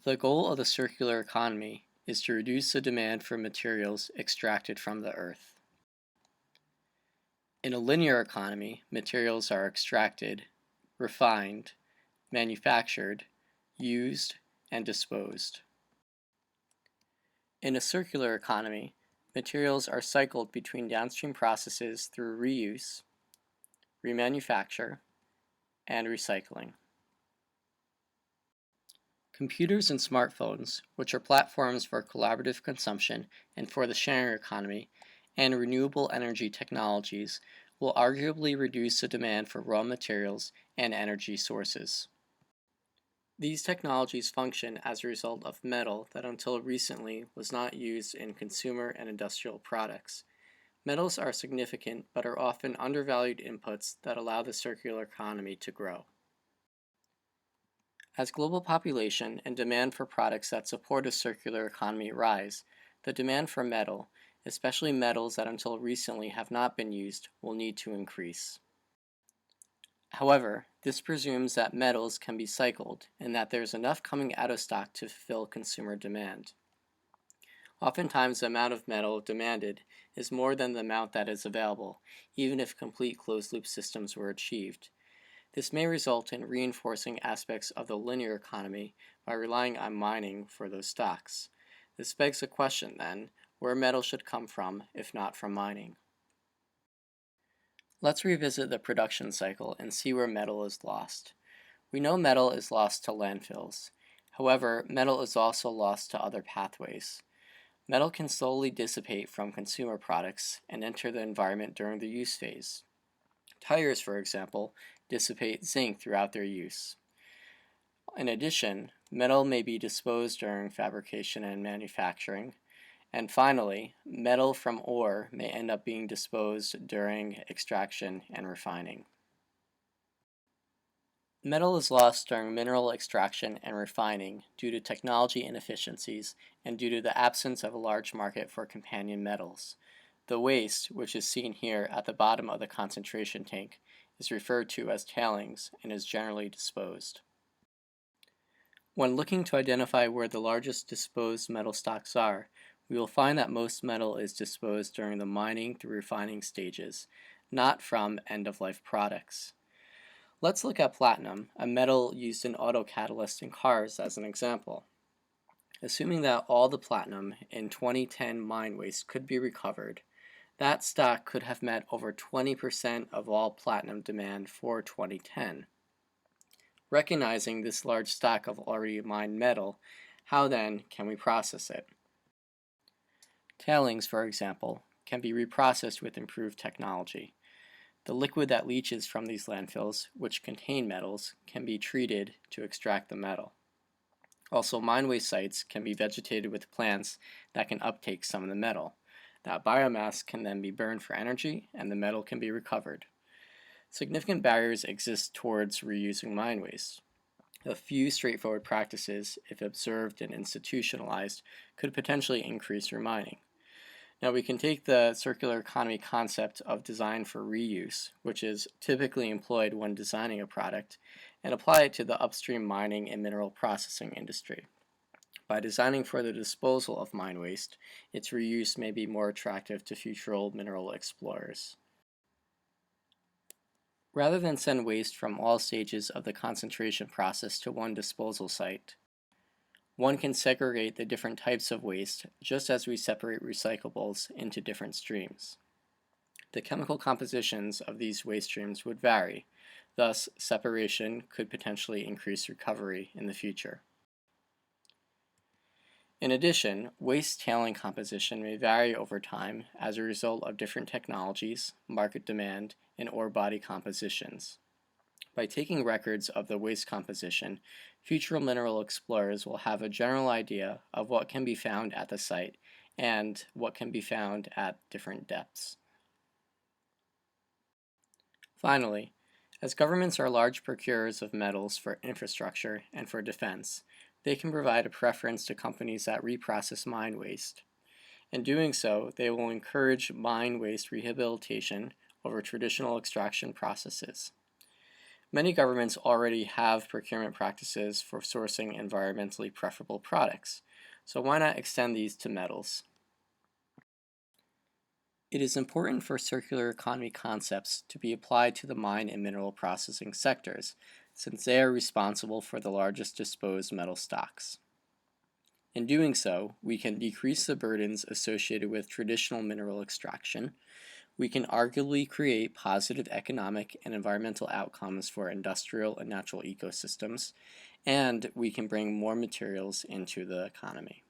The goal of the circular economy is to reduce the demand for materials extracted from the earth. In a linear economy, materials are extracted, refined, manufactured, used, and disposed. In a circular economy, materials are cycled between downstream processes through reuse, remanufacture, and recycling. Computers and smartphones, which are platforms for collaborative consumption and for the sharing economy, and renewable energy technologies will arguably reduce the demand for raw materials and energy sources. These technologies function as a result of metal that until recently was not used in consumer and industrial products. Metals are significant but are often undervalued inputs that allow the circular economy to grow. As global population and demand for products that support a circular economy rise, the demand for metal, especially metals that until recently have not been used, will need to increase. However, this presumes that metals can be cycled and that there is enough coming out of stock to fulfill consumer demand. Oftentimes, the amount of metal demanded is more than the amount that is available, even if complete closed-loop systems were achieved. This may result in reinforcing aspects of the linear economy by relying on mining for those stocks. This begs the question, then, where metal should come from if not from mining. Let's revisit the production cycle and see where metal is lost. We know metal is lost to landfills. However, metal is also lost to other pathways. Metal can slowly dissipate from consumer products and enter the environment during the use phase. Tires, for example, dissipate zinc throughout their use. In addition, metal may be disposed during fabrication and manufacturing. And finally, metal from ore may end up being disposed during extraction and refining. Metal is lost during mineral extraction and refining due to technology inefficiencies and due to the absence of a large market for companion metals. The waste, which is seen here at the bottom of the concentration tank, is referred to as tailings and is generally disposed. When looking to identify where the largest disposed metal stocks are, we will find that most metal is disposed during the mining through refining stages, not from end-of-life products. Let's look at platinum, a metal used in auto catalysts in cars, as an example. Assuming that all the platinum in 2010 mine waste could be recovered, that stock could have met over 20% of all platinum demand for 2010. Recognizing this large stock of already mined metal, how then can we process it? Tailings, for example, can be reprocessed with improved technology. The liquid that leaches from these landfills, which contain metals, can be treated to extract the metal. Also, mine waste sites can be vegetated with plants that can uptake some of the metal. That biomass can then be burned for energy, and the metal can be recovered. Significant barriers exist towards reusing mine waste. A few straightforward practices, if observed and institutionalized, could potentially increase remining. Now we can take the circular economy concept of design for reuse, which is typically employed when designing a product, and apply it to the upstream mining and mineral processing industry. By designing for the disposal of mine waste, its reuse may be more attractive to future mineral explorers. Rather than send waste from all stages of the concentration process to one disposal site, one can segregate the different types of waste just as we separate recyclables into different streams. The chemical compositions of these waste streams would vary, thus separation could potentially increase recovery in the future. In addition, waste tailing composition may vary over time as a result of different technologies, market demand, and ore body compositions. By taking records of the waste composition, future mineral explorers will have a general idea of what can be found at the site and what can be found at different depths. Finally, as governments are large procurers of metals for infrastructure and for defense, they can provide a preference to companies that reprocess mine waste. In doing so, they will encourage mine waste rehabilitation over traditional extraction processes. Many governments already have procurement practices for sourcing environmentally preferable products, so why not extend these to metals? It is important for circular economy concepts to be applied to the mine and mineral processing sectors, since they are responsible for the largest disposed metal stocks. In doing so, we can decrease the burdens associated with traditional mineral extraction. We can arguably create positive economic and environmental outcomes for industrial and natural ecosystems, and we can bring more materials into the economy.